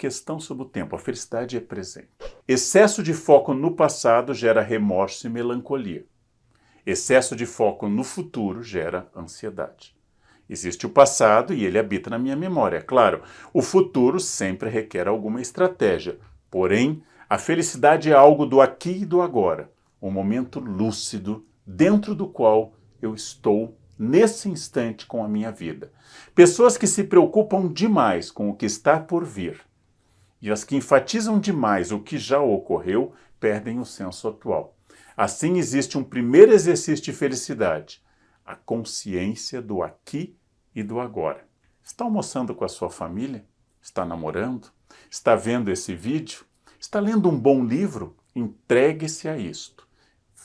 questão sobre o tempo. A felicidade é presente. Excesso de foco no passado gera remorso e melancolia. Excesso de foco no futuro gera ansiedade. Existe o passado e ele habita na minha memória. Claro, o futuro sempre requer alguma estratégia. Porém, a felicidade é algo do aqui e do agora. Um momento lúcido dentro do qual eu estou nesse instante com a minha vida. Pessoas que se preocupam demais com o que está por vir e as que enfatizam demais o que já ocorreu perdem o senso atual. Assim existe um primeiro exercício de felicidade, a consciência do aqui e do agora. Está almoçando com a sua família? Está namorando? Está vendo esse vídeo? Está lendo um bom livro? Entregue-se a isto.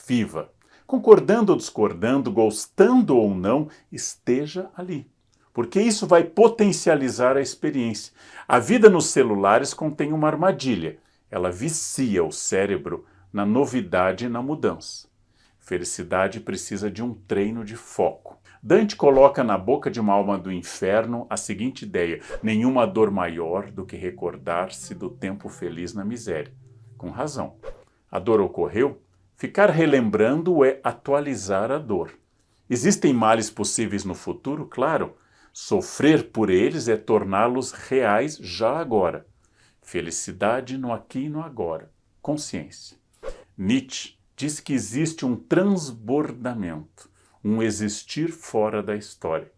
Viva! Concordando ou discordando, gostando ou não, esteja ali. Porque isso vai potencializar a experiência. A vida nos celulares contém uma armadilha. Ela vicia o cérebro na novidade e na mudança. Felicidade precisa de um treino de foco. Dante coloca na boca de uma alma do inferno a seguinte ideia: nenhuma dor maior do que recordar-se do tempo feliz na miséria. Com razão. A dor ocorreu? Ficar relembrando é atualizar a dor. Existem males possíveis no futuro? Claro. Sofrer por eles é torná-los reais já agora. Felicidade no aqui e no agora. Consciência. Nietzsche diz que existe um transbordamento, um existir fora da história.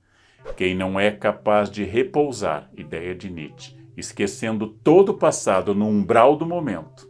Quem não é capaz de repousar, ideia de Nietzsche, esquecendo todo o passado no umbral do momento.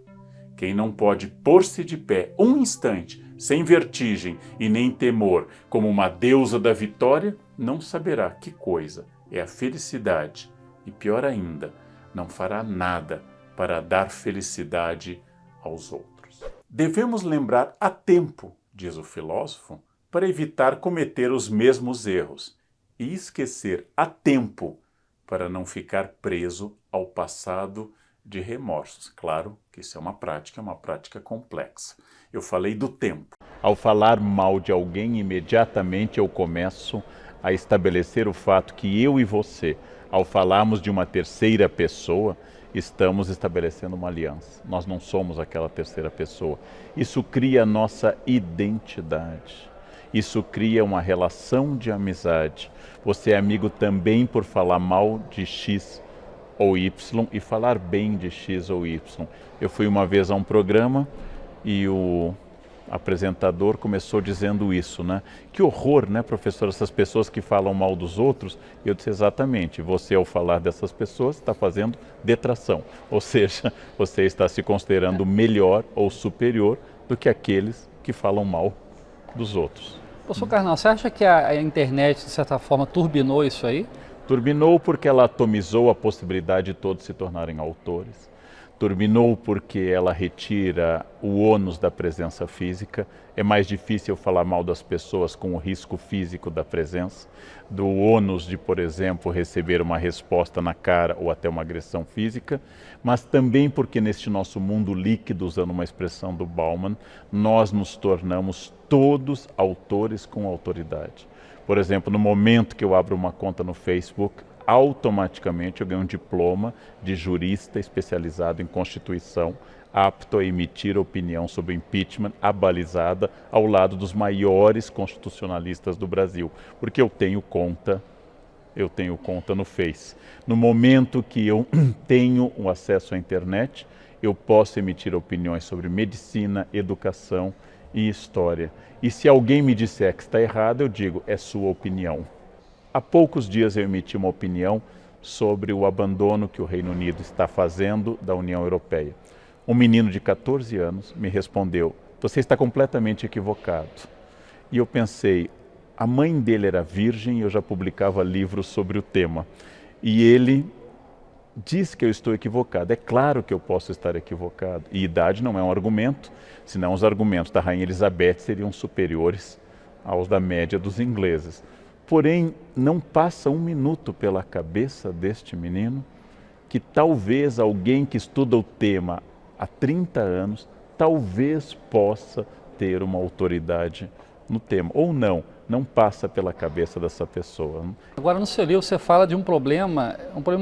Quem não pode pôr-se de pé um instante, sem vertigem e nem temor, como uma deusa da vitória, não saberá que coisa é a felicidade e, pior ainda, não fará nada para dar felicidade aos outros. Devemos lembrar a tempo, diz o filósofo, para evitar cometer os mesmos erros e esquecer a tempo para não ficar preso ao passado de remorsos. Claro que isso é uma prática complexa. Eu falei do tempo. Ao falar mal de alguém, imediatamente eu começo a estabelecer o fato que eu e você, ao falarmos de uma terceira pessoa, estamos estabelecendo uma aliança. Nós não somos aquela terceira pessoa. Isso cria nossa identidade. Isso cria uma relação de amizade. Você é amigo também por falar mal de X ou Y e falar bem de X ou Y. Eu fui uma vez a um programa e o apresentador começou dizendo isso, né? Que horror, né, professor, essas pessoas que falam mal dos outros. E eu disse exatamente, você ao falar dessas pessoas está fazendo detração, ou seja, você está se considerando melhor ou superior do que aqueles que falam mal dos outros. Professor Karnal, você acha que a internet, de certa forma, turbinou isso aí? Turbinou porque ela atomizou a possibilidade de todos se tornarem autores. Turbinou porque ela retira o ônus da presença física. É mais difícil falar mal das pessoas com o risco físico da presença, do ônus de, por exemplo, receber uma resposta na cara ou até uma agressão física, mas também porque neste nosso mundo líquido, usando uma expressão do Bauman, nós nos tornamos todos autores com autoridade. Por exemplo, no momento que eu abro uma conta no Facebook, automaticamente eu ganho um diploma de jurista especializado em Constituição, apto a emitir opinião sobre impeachment abalizada ao lado dos maiores constitucionalistas do Brasil, porque eu tenho conta no Face. No momento que eu tenho o acesso à internet, eu posso emitir opiniões sobre medicina, educação e história. E se alguém me disser que está errado, eu digo, é sua opinião. Há poucos dias eu emiti uma opinião sobre o abandono que o Reino Unido está fazendo da União Europeia. Um menino de 14 anos me respondeu, você está completamente equivocado. E eu pensei, a mãe dele era virgem e eu já publicava livros sobre o tema. E ele diz que eu estou equivocado. É claro que eu posso estar equivocado. E idade não é um argumento, senão os argumentos da Rainha Elizabeth seriam superiores aos da média dos ingleses. Porém, não passa um minuto pela cabeça deste menino que talvez alguém que estuda o tema há 30 anos, talvez possa ter uma autoridade no tema. Ou não, não passa pela cabeça dessa pessoa. Agora, no seu livro, você fala de um problema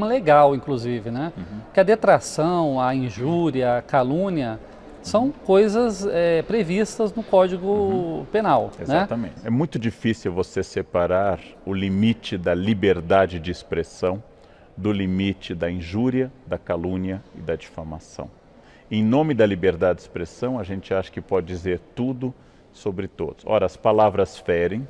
legal, inclusive, né? Que a detração, a injúria, a calúnia são coisas previstas no Código Penal, Exatamente. né? É muito difícil você separar o limite da liberdade de expressão do limite da injúria, da calúnia e da difamação. Em nome da liberdade de expressão, a gente acha que pode dizer tudo sobre todos. Ora, as palavras ferem,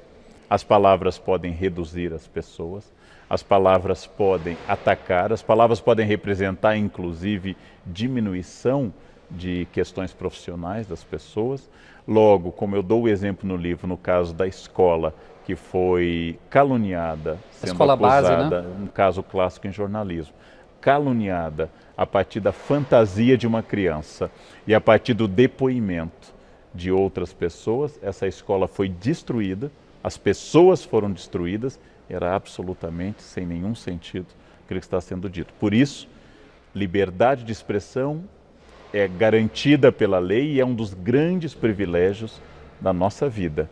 as palavras podem reduzir as pessoas, as palavras podem atacar, as palavras podem representar, inclusive, diminuição de questões profissionais das pessoas. Logo, como eu dou o exemplo no livro, no caso da escola, que foi caluniada, sendo escola acusada, base, né? um caso clássico em jornalismo, caluniada a partir da fantasia de uma criança e a partir do depoimento de outras pessoas, essa escola foi destruída, as pessoas foram destruídas, era absolutamente sem nenhum sentido aquilo que está sendo dito. Por isso, liberdade de expressão é garantida pela lei e é um dos grandes privilégios da nossa vida.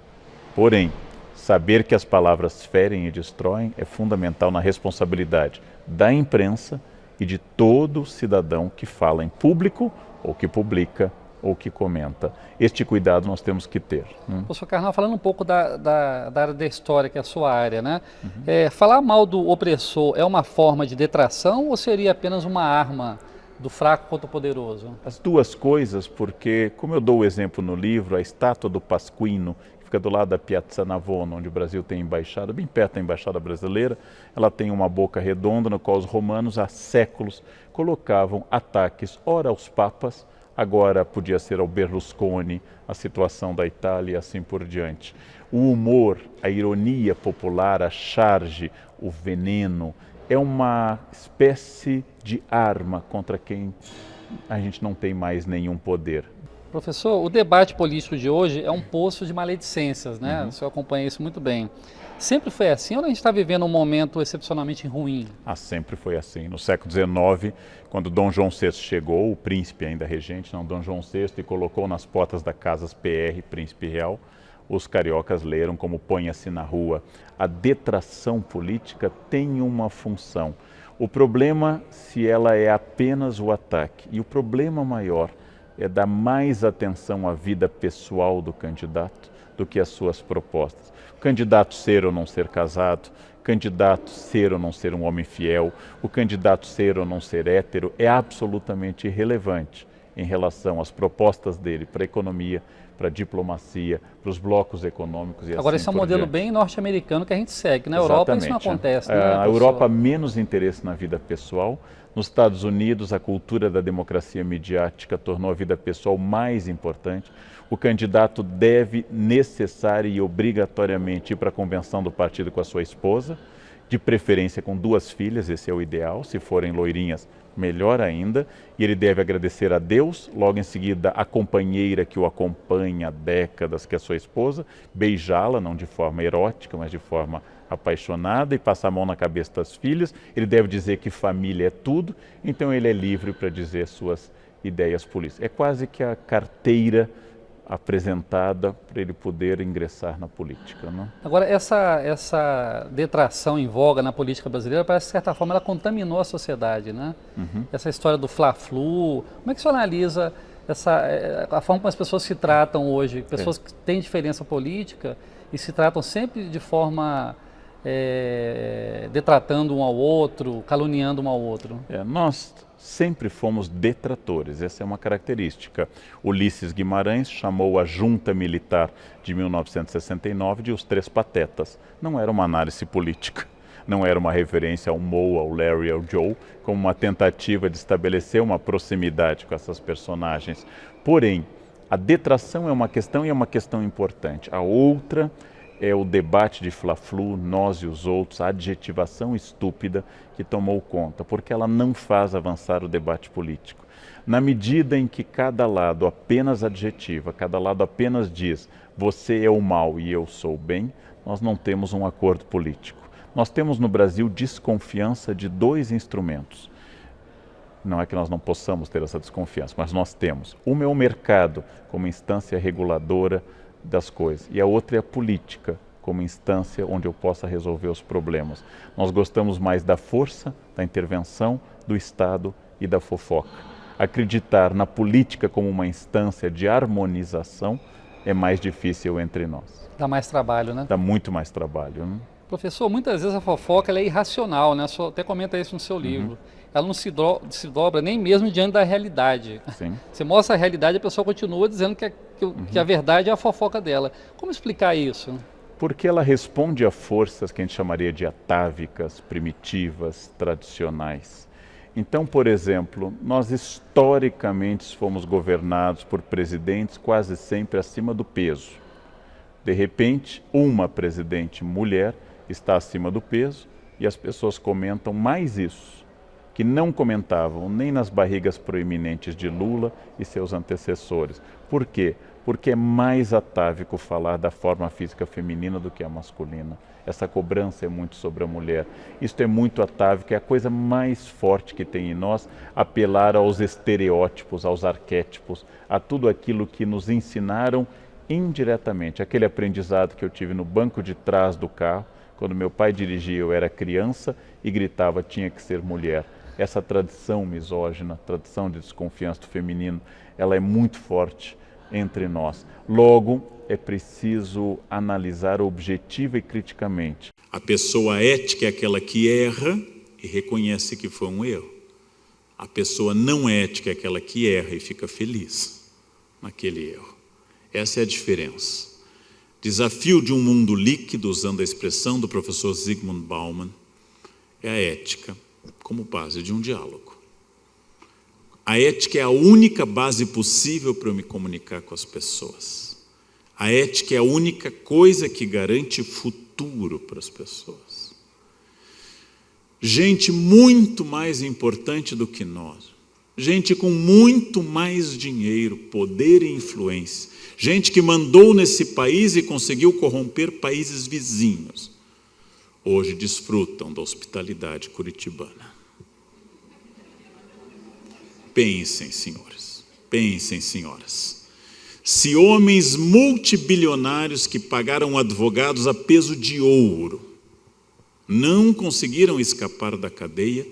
Porém, saber que as palavras ferem e destroem é fundamental na responsabilidade da imprensa e de todo cidadão que fala em público ou que publica ou que comenta. Este cuidado nós temos que ter. Professor Karnal, falando um pouco da área da história, que é a sua área, né? Falar mal do opressor é uma forma de detração ou seria apenas uma arma do fraco contra o poderoso? As duas coisas, porque, como eu dou o exemplo no livro, a estátua do Pasquino, que fica do lado da Piazza Navona, onde o Brasil tem embaixada, bem perto da embaixada brasileira, ela tem uma boca redonda no qual os romanos há séculos colocavam ataques, ora aos papas, agora podia ser ao Berlusconi, a situação da Itália e assim por diante. O humor, a ironia popular, a charge, o veneno, é uma espécie de arma contra quem a gente não tem mais nenhum poder. Professor, o debate político de hoje é um poço de maledicências, né? O senhor acompanha isso muito bem. Sempre foi assim ou a gente está vivendo um momento excepcionalmente ruim? Sempre foi assim. No século XIX, quando Dom João VI chegou, o príncipe ainda regente, não, Dom João VI, e colocou nas portas da Casas PR, Príncipe Real, os cariocas leram como ponha-se na rua. A detração política tem uma função. O problema, se ela é apenas o ataque, e o problema maior é dar mais atenção à vida pessoal do candidato do que às suas propostas. O candidato ser ou não ser casado, o candidato ser ou não ser um homem fiel, o candidato ser ou não ser hétero é absolutamente irrelevante em relação às propostas dele para a economia, para a diplomacia, para os blocos econômicos e Agora, assim esse é um por modelo diante. bem norte-americano que a gente segue. Na Europa isso não acontece, né, A professor? Europa menos interesse na vida pessoal. Nos Estados Unidos, a cultura da democracia midiática tornou a vida pessoal mais importante. O candidato deve necessária e obrigatoriamente ir para a convenção do partido com a sua esposa, de preferência com 2 filhas, esse é o ideal. Se forem loirinhas, melhor ainda. E ele deve agradecer a Deus, logo em seguida a companheira que o acompanha há décadas, que é a sua esposa, beijá-la, não de forma erótica, mas de forma apaixonada, e passar a mão na cabeça das filhas. Ele deve dizer que família é tudo, então ele é livre para dizer suas ideias políticas. É quase que a carteira apresentada para ele poder ingressar na política, não? Agora, essa detração em voga na política brasileira, parece que, de certa forma, ela contaminou a sociedade, né? Essa história do Fla-Flu, como é que o senhor analisa a forma como as pessoas se tratam hoje? Pessoas que têm diferença política e se tratam sempre de forma detratando um ao outro, caluniando um ao outro. Nós sempre fomos detratores, essa é uma característica. Ulisses Guimarães chamou a junta militar de 1969 de os 3 patetas. Não era uma análise política, não era uma referência ao Moe, ao Larry, ao Joe, como uma tentativa de estabelecer uma proximidade com essas personagens. Porém, a detração é uma questão e é uma questão importante. A outra é o debate de Fla-Flu, nós e os outros, a adjetivação estúpida que tomou conta, porque ela não faz avançar o debate político. Na medida em que cada lado apenas adjetiva, cada lado apenas diz você é o mal e eu sou o bem, nós não temos um acordo político. Nós temos no Brasil desconfiança de 2 instrumentos. Não é que nós não possamos ter essa desconfiança, mas nós temos. Uma é o mercado como instância reguladora das coisas, e a outra é a política como instância onde eu possa resolver os problemas. Nós gostamos mais da força, da intervenção, do Estado e da fofoca. Acreditar na política como uma instância de harmonização é mais difícil entre nós. Dá mais trabalho, né? Dá muito mais trabalho, né? Professor, muitas vezes a fofoca ela é irracional, né? O senhor até comenta isso no seu livro. Ela não se dobra nem mesmo diante da realidade. Sim. Você mostra a realidade e a pessoa continua dizendo que a verdade é a fofoca dela. Como explicar isso? Porque ela responde a forças que a gente chamaria de atávicas, primitivas, tradicionais. Então, por exemplo, nós historicamente fomos governados por presidentes quase sempre acima do peso. De repente, uma presidente mulher está acima do peso e as pessoas comentam mais isso, que não comentavam nem nas barrigas proeminentes de Lula e seus antecessores. Por quê? Porque é mais atávico falar da forma física feminina do que a masculina. Essa cobrança é muito sobre a mulher. Isto é muito atávico, é a coisa mais forte que tem em nós, apelar aos estereótipos, aos arquétipos, a tudo aquilo que nos ensinaram indiretamente. Aquele aprendizado que eu tive no banco de trás do carro, quando meu pai dirigia, eu era criança e gritava, tinha que ser mulher. Essa tradição misógina, tradição de desconfiança do feminino, ela é muito forte entre nós. Logo, é preciso analisar objetiva e criticamente. A pessoa ética é aquela que erra e reconhece que foi um erro. A pessoa não ética é aquela que erra e fica feliz naquele erro. Essa é a diferença. Desafio de um mundo líquido, usando a expressão do professor Zygmunt Bauman, é a ética como base de um diálogo. A ética é a única base possível para eu me comunicar com as pessoas. A ética é a única coisa que garante futuro para as pessoas. Gente muito mais importante do que nós, gente com muito mais dinheiro, poder e influência, gente que mandou nesse país e conseguiu corromper países vizinhos, hoje desfrutam da hospitalidade curitibana. Pensem, senhores, pensem, senhoras. Se homens multibilionários que pagaram advogados a peso de ouro não conseguiram escapar da cadeia,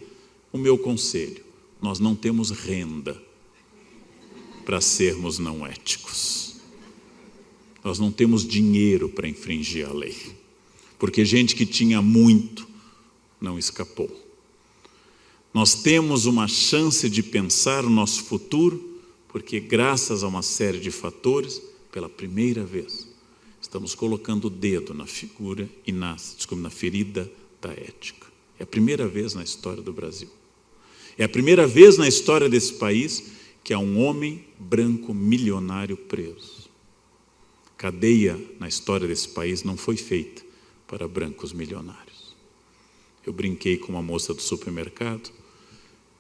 o meu conselho, nós não temos renda para sermos não éticos. Nós não temos dinheiro para infringir a lei, porque gente que tinha muito não escapou. Nós temos uma chance de pensar o nosso futuro, porque graças a uma série de fatores, pela primeira vez, estamos colocando o dedo na figura e na ferida da ética. É a primeira vez na história do Brasil. É a primeira vez na história desse país que há um homem branco milionário preso. Cadeia na história desse país não foi feita para brancos milionários. Eu brinquei com uma moça do supermercado,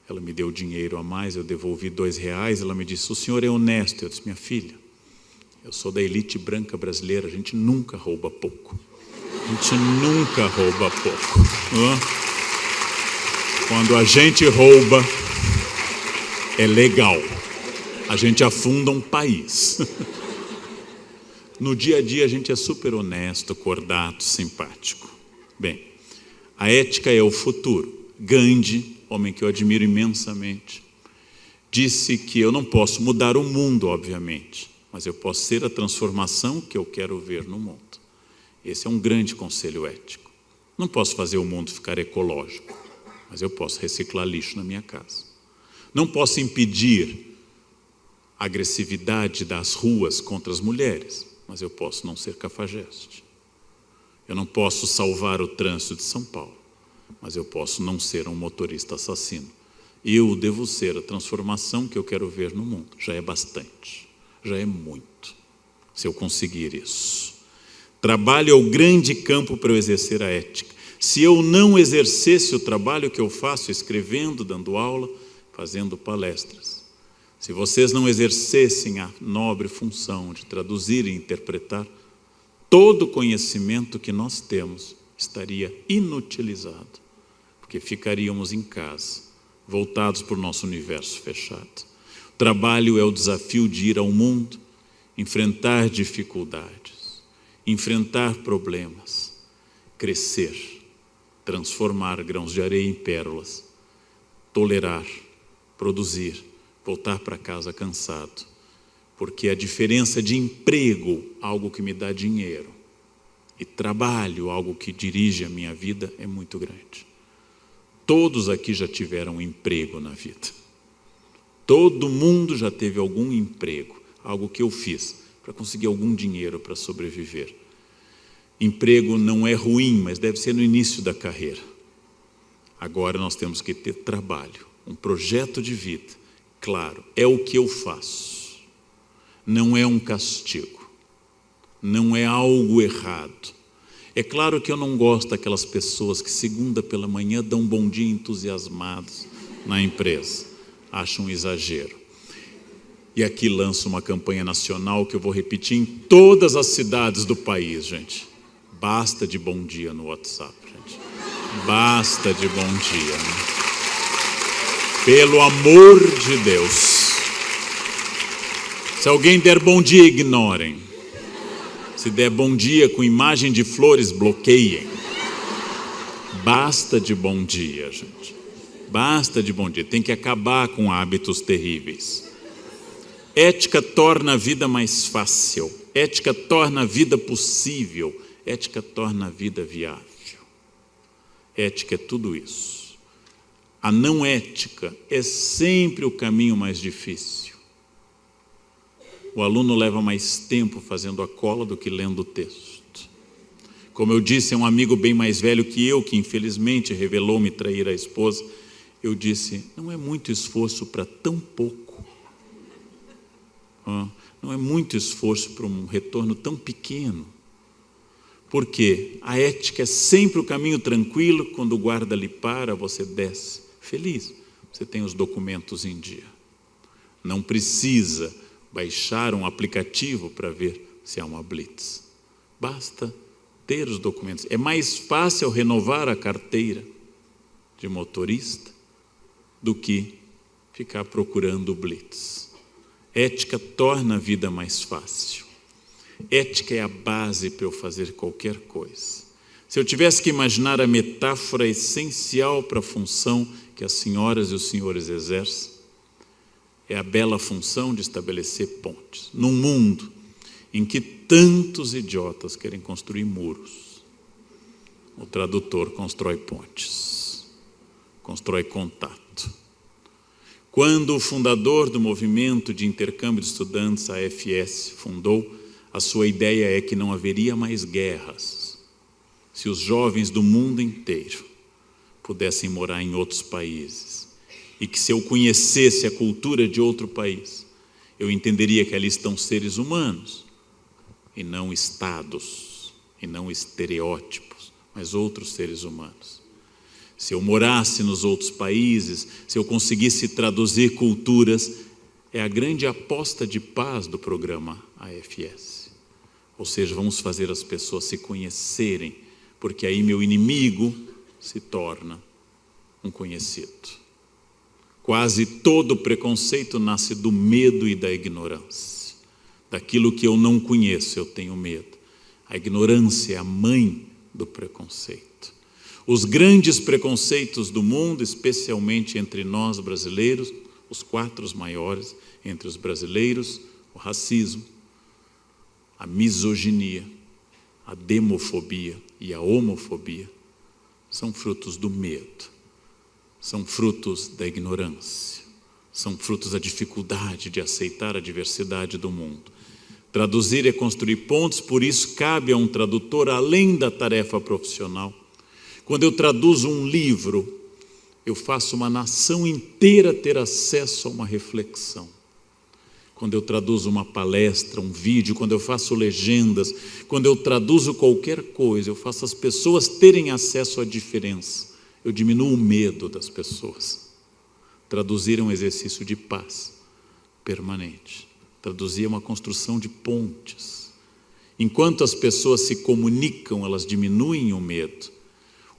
ela me deu dinheiro a mais, eu devolvi R$2, ela me disse, o senhor é honesto? Eu disse, minha filha, eu sou da elite branca brasileira, a gente nunca rouba pouco. A gente nunca rouba pouco. Quando a gente rouba, é legal. A gente afunda um país. No dia a dia a gente é super honesto, cordato, simpático. Bem, a ética é o futuro. Gandhi, homem que eu admiro imensamente, disse que eu não posso mudar o mundo, obviamente, mas eu posso ser a transformação que eu quero ver no mundo. Esse é um grande conselho ético. Não posso fazer o mundo ficar ecológico, mas eu posso reciclar lixo na minha casa. Não posso impedir a agressividade das ruas contra as mulheres, mas eu posso não ser cafajeste. Eu não posso salvar o trânsito de São Paulo, mas eu posso não ser um motorista assassino. Eu devo ser a transformação que eu quero ver no mundo. Já é bastante, já é muito, se eu conseguir isso. Trabalho é o grande campo para eu exercer a ética. Se eu não exercesse o trabalho que eu faço, escrevendo, dando aula, fazendo palestras, se vocês não exercessem a nobre função de traduzir e interpretar, todo o conhecimento que nós temos estaria inutilizado, porque ficaríamos em casa, voltados para o nosso universo fechado. O trabalho é o desafio de ir ao mundo, enfrentar dificuldades, enfrentar problemas, crescer, transformar grãos de areia em pérolas, tolerar, produzir, voltar para casa cansado, porque a diferença de emprego, algo que me dá dinheiro, e trabalho, algo que dirige a minha vida, é muito grande. Todos aqui já tiveram um emprego na vida. Todo mundo já teve algum emprego, algo que eu fiz para conseguir algum dinheiro para sobreviver. Emprego não é ruim, mas deve ser no início da carreira. Agora nós temos que ter trabalho, um projeto de vida. Claro, é o que eu faço. Não é um castigo. Não é algo errado. É claro que eu não gosto daquelas pessoas que segunda pela manhã dão um bom dia entusiasmados na empresa. Acho um exagero. E aqui lanço uma campanha nacional que eu vou repetir em todas as cidades do país, gente. Basta de bom dia no WhatsApp, gente. Basta de bom dia. Né? Pelo amor de Deus. Se alguém der bom dia, ignorem. Se der bom dia com imagem de flores, bloqueiem. Basta de bom dia, gente. Basta de bom dia. Tem que acabar com hábitos terríveis. Ética torna a vida mais fácil. Ética torna a vida possível. Ética torna a vida viável. Ética é tudo isso. A não ética é sempre o caminho mais difícil. O aluno leva mais tempo fazendo a cola do que lendo o texto. Como eu disse a um amigo bem mais velho que eu, que infelizmente revelou-me trair a esposa, eu disse, não é muito esforço para tão pouco. Não é muito esforço para um retorno tão pequeno. Porque a ética é sempre o caminho tranquilo, quando o guarda lhe para, você desce feliz. Você tem os documentos em dia. Não precisa baixar um aplicativo para ver se há uma blitz. Basta ter os documentos. É mais fácil renovar a carteira de motorista do que ficar procurando o blitz. Ética torna a vida mais fácil. Ética é a base para eu fazer qualquer coisa. Se eu tivesse que imaginar a metáfora essencial para a função que as senhoras e os senhores exercem, é a bela função de estabelecer pontes. Num mundo em que tantos idiotas querem construir muros, o tradutor constrói pontes, constrói contato. Quando o fundador do movimento de intercâmbio de estudantes, a AFS, fundou, a sua ideia é que não haveria mais guerras se os jovens do mundo inteiro pudessem morar em outros países. E que se eu conhecesse a cultura de outro país, eu entenderia que ali estão seres humanos, e não estados, e não estereótipos, mas outros seres humanos. Se eu morasse nos outros países, se eu conseguisse traduzir culturas, é a grande aposta de paz do programa AFS. Ou seja, vamos fazer as pessoas se conhecerem, porque aí meu inimigo se torna um conhecido. Quase todo preconceito nasce do medo e da ignorância. Daquilo que eu não conheço, eu tenho medo. A ignorância é a mãe do preconceito. Os grandes preconceitos do mundo, especialmente entre nós brasileiros, os 4 maiores entre os brasileiros, o racismo, a misoginia, a demofobia e a homofobia, são frutos do medo. São frutos da ignorância, são frutos da dificuldade de aceitar a diversidade do mundo. Traduzir é construir pontes, por isso cabe a um tradutor, além da tarefa profissional. Quando eu traduzo um livro, eu faço uma nação inteira ter acesso a uma reflexão. Quando eu traduzo uma palestra, um vídeo, quando eu faço legendas, quando eu traduzo qualquer coisa, eu faço as pessoas terem acesso à diferença. Eu diminuo o medo das pessoas. Traduzir é um exercício de paz permanente. Traduzir é uma construção de pontes. Enquanto as pessoas se comunicam, elas diminuem o medo.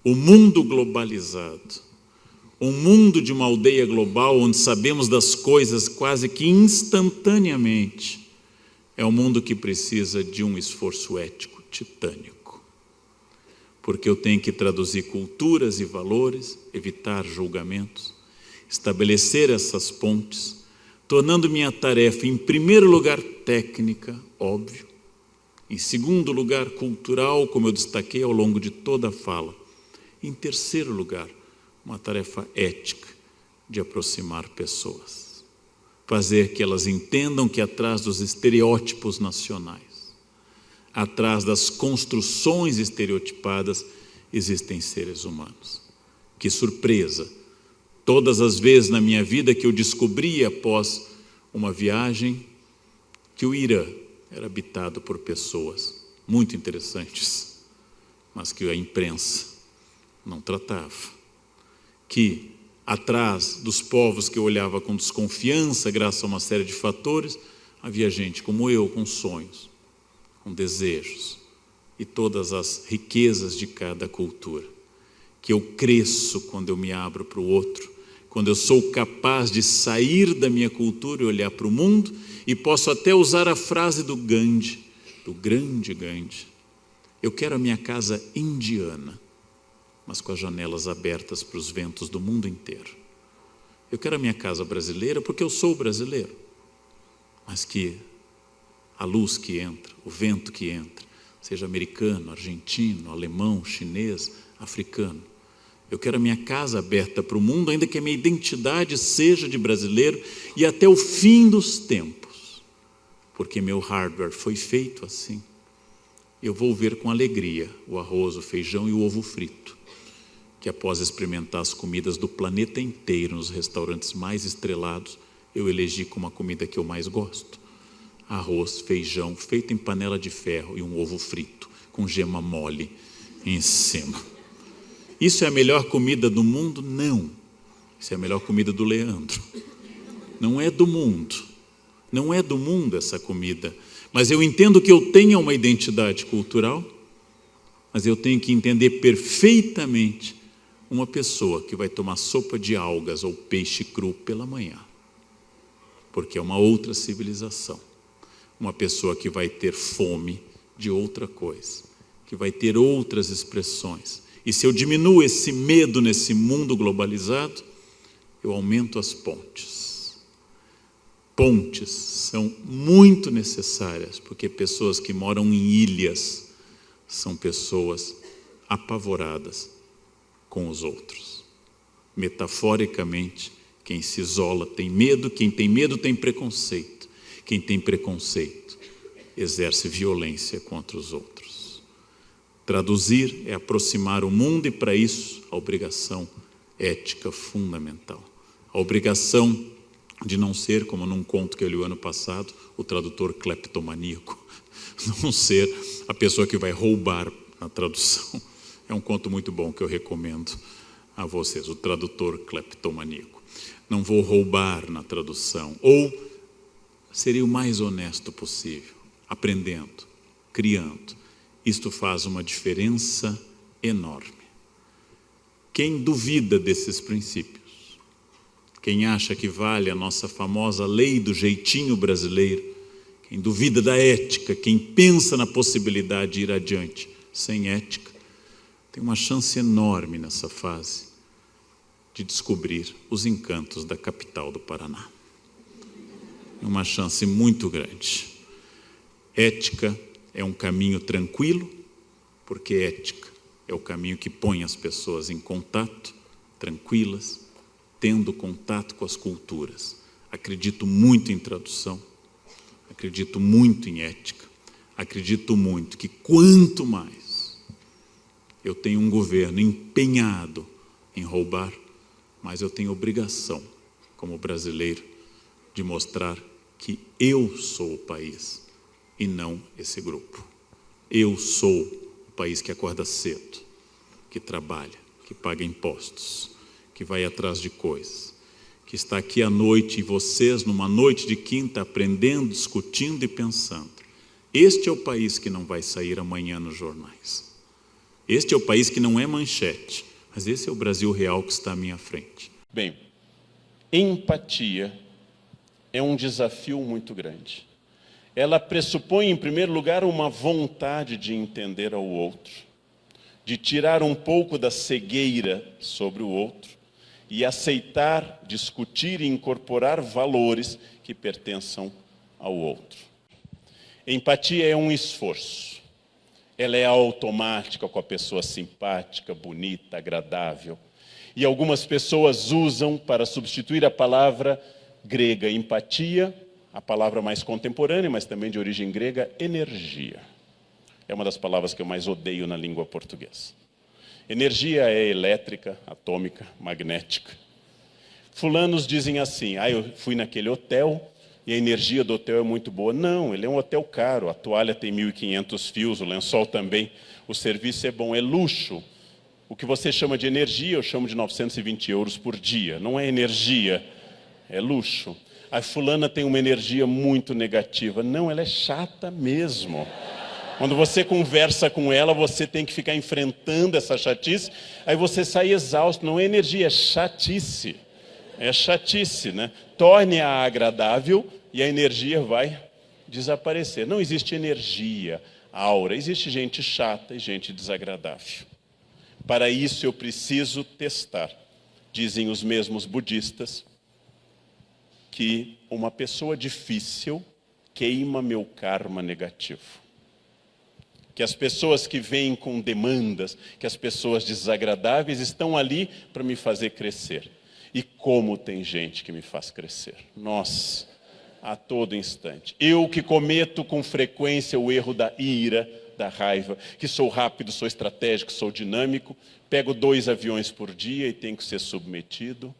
O mundo globalizado, um mundo de uma aldeia global, onde sabemos das coisas quase que instantaneamente, é um mundo que precisa de um esforço ético titânico. Porque eu tenho que traduzir culturas e valores, evitar julgamentos, estabelecer essas pontes, tornando minha tarefa, em primeiro lugar, técnica, óbvio, em segundo lugar, cultural, como eu destaquei ao longo de toda a fala, em terceiro lugar, uma tarefa ética de aproximar pessoas, fazer que elas entendam que atrás dos estereótipos nacionais, atrás das construções estereotipadas, existem seres humanos. Que surpresa! Todas as vezes na minha vida que eu descobri após uma viagem que o Irã era habitado por pessoas muito interessantes, mas que a imprensa não tratava. Que atrás dos povos que eu olhava com desconfiança, graças a uma série de fatores, havia gente como eu, com sonhos, com desejos e todas as riquezas de cada cultura. Que eu cresço quando eu me abro para o outro, quando eu sou capaz de sair da minha cultura e olhar para o mundo, e posso até usar a frase do Gandhi, do grande Gandhi: eu quero a minha casa indiana, mas com as janelas abertas para os ventos do mundo inteiro. Eu quero a minha casa brasileira porque eu sou brasileiro, mas que a luz que entra, o vento que entra, seja americano, argentino, alemão, chinês, africano. Eu quero a minha casa aberta para o mundo, ainda que a minha identidade seja de brasileiro, e até o fim dos tempos, porque meu hardware foi feito assim. Eu vou ver com alegria o arroz, o feijão e o ovo frito, que após experimentar as comidas do planeta inteiro nos restaurantes mais estrelados, eu elegi como a comida que eu mais gosto: arroz, feijão, feito em panela de ferro e um ovo frito, com gema mole em cima. Isso é a melhor comida do mundo? Não. Isso é a melhor comida do Leandro. Não é do mundo. Não é do mundo essa comida. Mas eu entendo que eu tenha uma identidade cultural, mas eu tenho que entender perfeitamente uma pessoa que vai tomar sopa de algas ou peixe cru pela manhã, porque é uma outra civilização. Uma pessoa que vai ter fome de outra coisa, que vai ter outras expressões. E se eu diminuo esse medo nesse mundo globalizado, eu aumento as pontes. Pontes são muito necessárias, porque pessoas que moram em ilhas são pessoas apavoradas com os outros. Metaforicamente, quem se isola tem medo, quem tem medo tem preconceito. Quem tem preconceito exerce violência contra os outros. Traduzir é aproximar o mundo, e para isso a obrigação ética fundamental. A obrigação de não ser, como num conto que eu li o ano passado, o tradutor cleptomaníaco. Não ser a pessoa que vai roubar na tradução. É um conto muito bom que eu recomendo a vocês, o tradutor cleptomaníaco. Não vou roubar na tradução, ou seria o mais honesto possível, aprendendo, criando. Isto faz uma diferença enorme. Quem duvida desses princípios, quem acha que vale a nossa famosa lei do jeitinho brasileiro, quem duvida da ética, quem pensa na possibilidade de ir adiante sem ética, tem uma chance enorme nessa fase de descobrir os encantos da capital do Paraná. É uma chance muito grande. Ética é um caminho tranquilo, porque ética é o caminho que põe as pessoas em contato, tranquilas, tendo contato com as culturas. Acredito muito em tradução, acredito muito em ética, acredito muito que quanto mais eu tenho um governo empenhado em roubar, mais eu tenho obrigação, como brasileiro, de mostrar que eu sou o país e não esse grupo. Eu sou o país que acorda cedo, que trabalha, que paga impostos, que vai atrás de coisas, que está aqui à noite, e vocês numa noite de quinta aprendendo, discutindo e pensando. Este é o país que não vai sair amanhã nos jornais. Este é o país que não é manchete, mas esse é o Brasil real que está à minha frente. Bem, empatia é um desafio muito grande. ela pressupõe, em primeiro lugar, uma vontade de entender ao outro, de tirar um pouco da cegueira sobre o outro e aceitar, discutir e incorporar valores que pertençam ao outro. Empatia é um esforço. Ela é automática com a pessoa simpática, bonita, agradável. E algumas pessoas usam para substituir a palavra grega empatia, a palavra mais contemporânea, mas também de origem grega, energia. É uma das palavras que eu mais odeio na língua portuguesa. Energia é elétrica, atômica, magnética. Fulanos dizem assim, eu fui naquele hotel e a energia do hotel é muito boa. Não, ele é um hotel caro, a toalha tem 1.500 fios, o lençol também, o serviço é bom, é luxo. O que você chama de energia, eu chamo de 920 euros por dia. Não é energia, é luxo. A fulana tem uma energia muito negativa. Não, ela é chata mesmo. Quando você conversa com ela, você tem que ficar enfrentando essa chatice, aí você sai exausto. Não é energia, é chatice. É chatice, né? Torne-a agradável e a energia vai desaparecer. Não existe energia, aura. Existe gente chata e gente desagradável. Para isso eu preciso testar. Dizem os mesmos budistas que uma pessoa difícil queima meu karma negativo. Que as pessoas que vêm com demandas, que as pessoas desagradáveis estão ali para me fazer crescer. E como tem gente que me faz crescer. Nossa, a todo instante. Eu que cometo com frequência o erro da ira, da raiva, que sou rápido, sou estratégico, sou dinâmico, pego 2 aviões por dia e tenho que ser submetido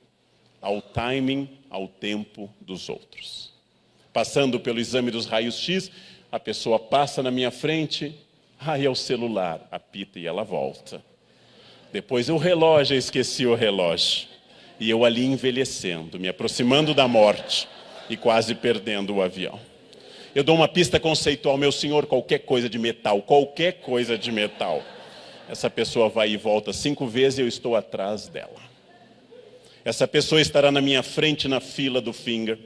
ao timing, ao tempo dos outros. Passando pelo exame dos raios-x, a pessoa passa na minha frente, é o celular, apita e ela volta. Depois o relógio, eu esqueci o relógio. E eu ali envelhecendo, me aproximando da morte e quase perdendo o avião. Eu dou uma pista conceitual, meu senhor, qualquer coisa de metal, qualquer coisa de metal. Essa pessoa vai e volta 5 vezes e eu estou atrás dela. Essa pessoa estará na minha frente na fila do Finger,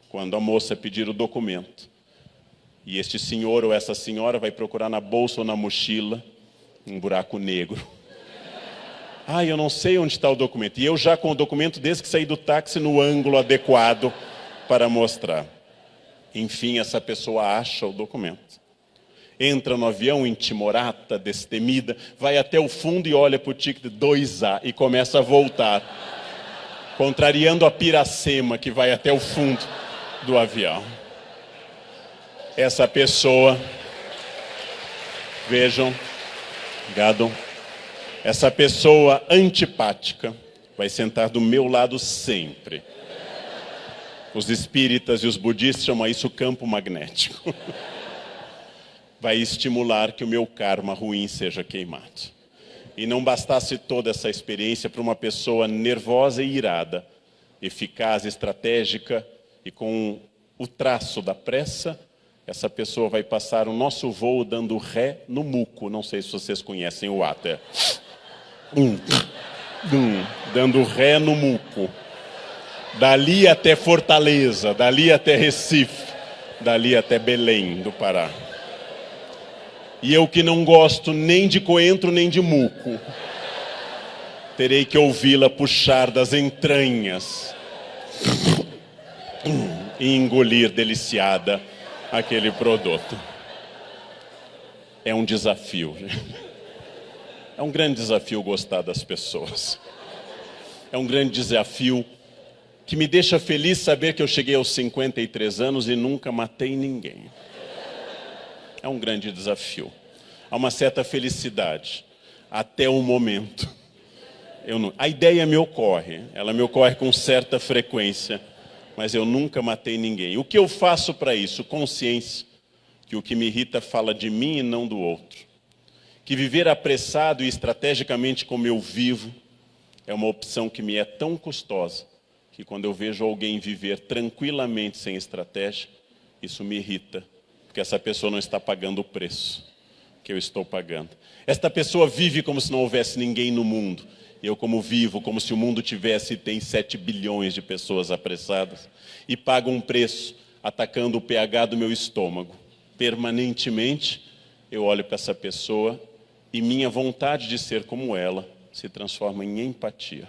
quando a moça pedir o documento. E este senhor ou essa senhora vai procurar na bolsa ou na mochila um buraco negro. Eu não sei onde está o documento. E eu já com o documento desde que saí do táxi no ângulo adequado para mostrar. Enfim, essa pessoa acha o documento. Entra no avião intimorata, destemida, vai até o fundo e olha para o ticket 2A e começa a voltar, contrariando a piracema que vai até o fundo do avião. Essa pessoa, vejam, obrigado. Essa pessoa antipática vai sentar do meu lado sempre. Os espíritas e os budistas chamam isso campo magnético. Vai estimular que o meu karma ruim seja queimado. E não bastasse toda essa experiência para uma pessoa nervosa e irada, eficaz, estratégica e com o traço da pressa, essa pessoa vai passar o nosso voo dando ré no muco. Não sei se vocês conhecem o ato. Dando ré no muco. Dali até Fortaleza, dali até Recife, dali até Belém do Pará. E eu que não gosto nem de coentro nem de muco, terei que ouvi-la puxar das entranhas e engolir deliciada aquele produto. É um desafio. É um grande desafio gostar das pessoas. É um grande desafio que me deixa feliz saber que eu cheguei aos 53 anos e nunca matei ninguém. É um grande desafio. Há uma certa felicidade, até o momento. A ideia ela me ocorre com certa frequência, mas eu nunca matei ninguém. O que eu faço para isso? Consciência, que o que me irrita fala de mim e não do outro. Que viver apressado e estrategicamente como eu vivo é uma opção que me é tão custosa, que quando eu vejo alguém viver tranquilamente sem estratégia, isso me irrita, porque essa pessoa não está pagando o preço que eu estou pagando. Esta pessoa vive como se não houvesse ninguém no mundo. Eu como vivo, como se o mundo tivesse e tem 7 bilhões de pessoas apressadas, e paga um preço atacando o pH do meu estômago. Permanentemente, eu olho para essa pessoa e minha vontade de ser como ela se transforma em empatia.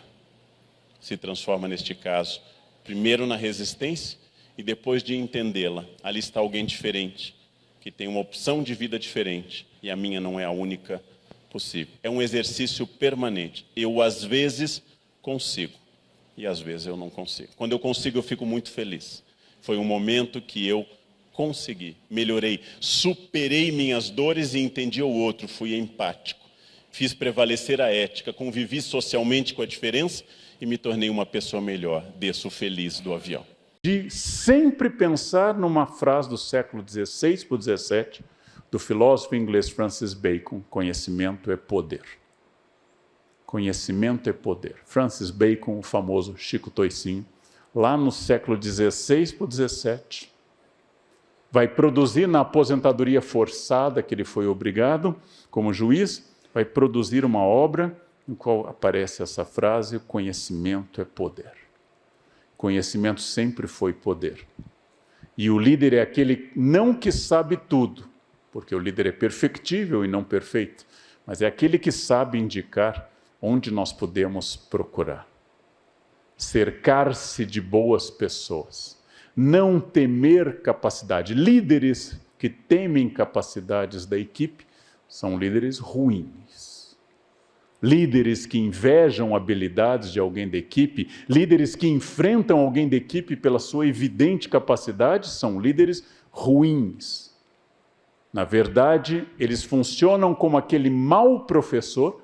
Se transforma, neste caso, primeiro na resistência e depois de entendê-la. Ali está alguém diferente, que tem uma opção de vida diferente e a minha não é a única possível. É um exercício permanente. Eu, às vezes, consigo e às vezes eu não consigo. Quando eu consigo, eu fico muito feliz. Foi um momento que eu consegui, melhorei, superei minhas dores e entendi o outro, fui empático. Fiz prevalecer a ética, convivi socialmente com a diferença e me tornei uma pessoa melhor. Desço feliz do avião. De sempre pensar numa frase do século XVI para o XVII, do filósofo inglês Francis Bacon: conhecimento é poder. Conhecimento é poder. Francis Bacon, o famoso Chico Toicinho, lá no século XVI para o XVII, vai produzir na aposentadoria forçada que ele foi obrigado como juiz, vai produzir uma obra em qual aparece essa frase: o conhecimento é poder. Conhecimento sempre foi poder. E o líder é aquele não que sabe tudo, porque o líder é perfectível e não perfeito, mas é aquele que sabe indicar onde nós podemos procurar. Cercar-se de boas pessoas. Não temer capacidade. Líderes que temem capacidades da equipe são líderes ruins. Líderes que invejam habilidades de alguém da equipe, líderes que enfrentam alguém da equipe pela sua evidente capacidade, são líderes ruins. Na verdade, eles funcionam como aquele mau professor,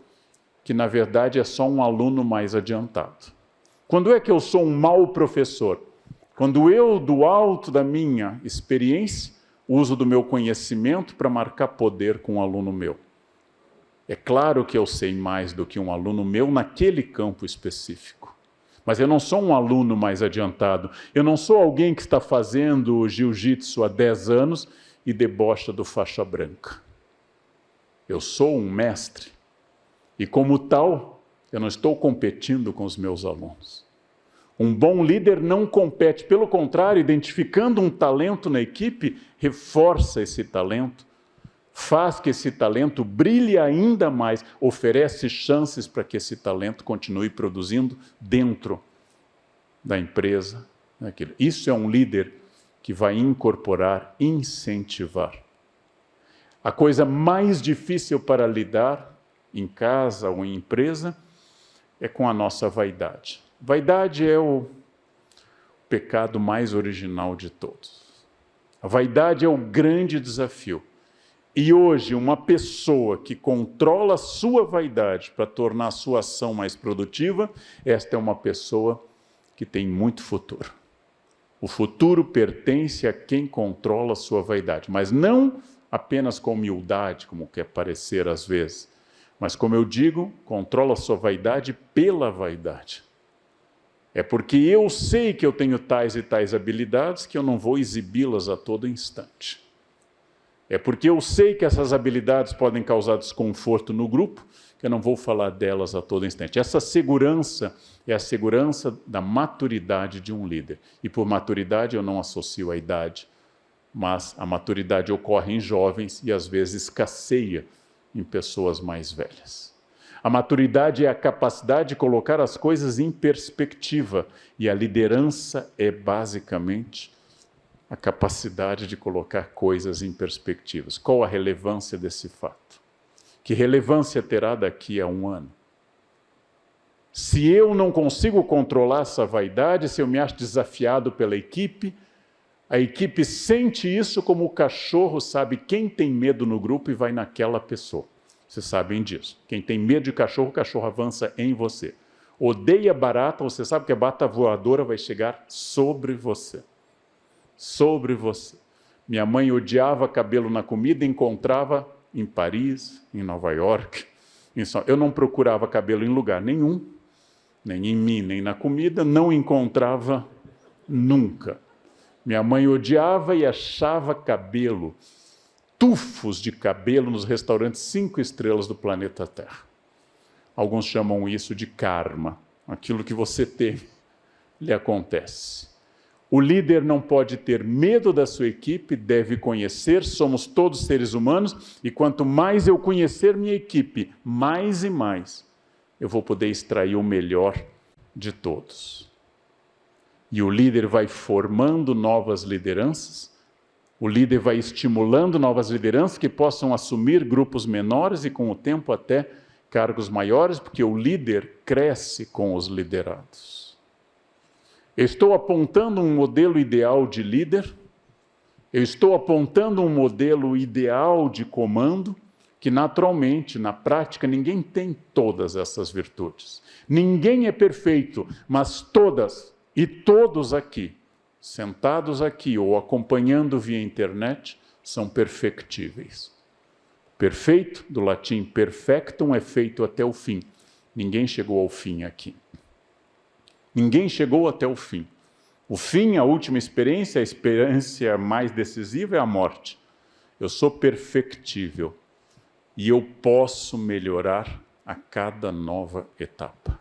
que na verdade é só um aluno mais adiantado. Quando é que eu sou um mau professor? Quando eu, do alto da minha experiência, uso do meu conhecimento para marcar poder com um aluno meu. É claro que eu sei mais do que um aluno meu naquele campo específico. Mas eu não sou um aluno mais adiantado. Eu não sou alguém que está fazendo jiu-jitsu há 10 anos e debocha do faixa branca. Eu sou um mestre. E como tal, eu não estou competindo com os meus alunos. Um bom líder não compete. Pelo contrário, identificando um talento na equipe, reforça esse talento. Faz que esse talento brilhe ainda mais, oferece chances para que esse talento continue produzindo dentro da empresa. Isso é um líder que vai incorporar, incentivar. A coisa mais difícil para lidar, em casa ou em empresa, é com a nossa vaidade. Vaidade é o pecado mais original de todos. A vaidade é o grande desafio. E hoje, uma pessoa que controla a sua vaidade para tornar a sua ação mais produtiva, esta é uma pessoa que tem muito futuro. O futuro pertence a quem controla a sua vaidade, mas não apenas com humildade, como quer parecer às vezes, mas, como eu digo, controla a sua vaidade pela vaidade. É porque eu sei que eu tenho tais e tais habilidades que eu não vou exibi-las a todo instante. É porque eu sei que essas habilidades podem causar desconforto no grupo, que eu não vou falar delas a todo instante. Essa segurança é a segurança da maturidade de um líder. E por maturidade eu não associo a idade, mas a maturidade ocorre em jovens e às vezes escasseia em pessoas mais velhas. A maturidade é a capacidade de colocar as coisas em perspectiva, e a liderança é basicamente a capacidade de colocar coisas em perspectivas. Qual a relevância desse fato? Que relevância terá daqui a 1 ano? Se eu não consigo controlar essa vaidade, se eu me acho desafiado pela equipe, a equipe sente isso como o cachorro sabe quem tem medo no grupo e vai naquela pessoa. Vocês sabem disso. Quem tem medo de cachorro, o cachorro avança em você. Odeia barata, você sabe que a barata voadora vai chegar sobre você. Sobre você. Minha mãe odiava cabelo na comida, encontrava em Paris, em Nova York. Eu não procurava cabelo em lugar nenhum, nem em mim, nem na comida, não encontrava nunca. Minha mãe odiava e achava cabelo, tufos de cabelo nos restaurantes 5 estrelas do planeta Terra. Alguns chamam isso de karma. Aquilo que você teme lhe acontece. O líder não pode ter medo da sua equipe, deve conhecer, somos todos seres humanos, e quanto mais eu conhecer minha equipe, mais e mais, eu vou poder extrair o melhor de todos. E o líder vai formando novas lideranças, o líder vai estimulando novas lideranças que possam assumir grupos menores e, com o tempo, até cargos maiores, porque o líder cresce com os liderados. Eu estou apontando um modelo ideal de líder, eu estou apontando um modelo ideal de comando, que naturalmente, na prática, ninguém tem todas essas virtudes. Ninguém é perfeito, mas todas e todos aqui, sentados aqui ou acompanhando via internet, são perfectíveis. Perfeito, do latim perfectum, é feito até o fim. Ninguém chegou ao fim aqui. Ninguém chegou até o fim. O fim, a última experiência, a experiência mais decisiva é a morte. Eu sou perfectível e eu posso melhorar a cada nova etapa.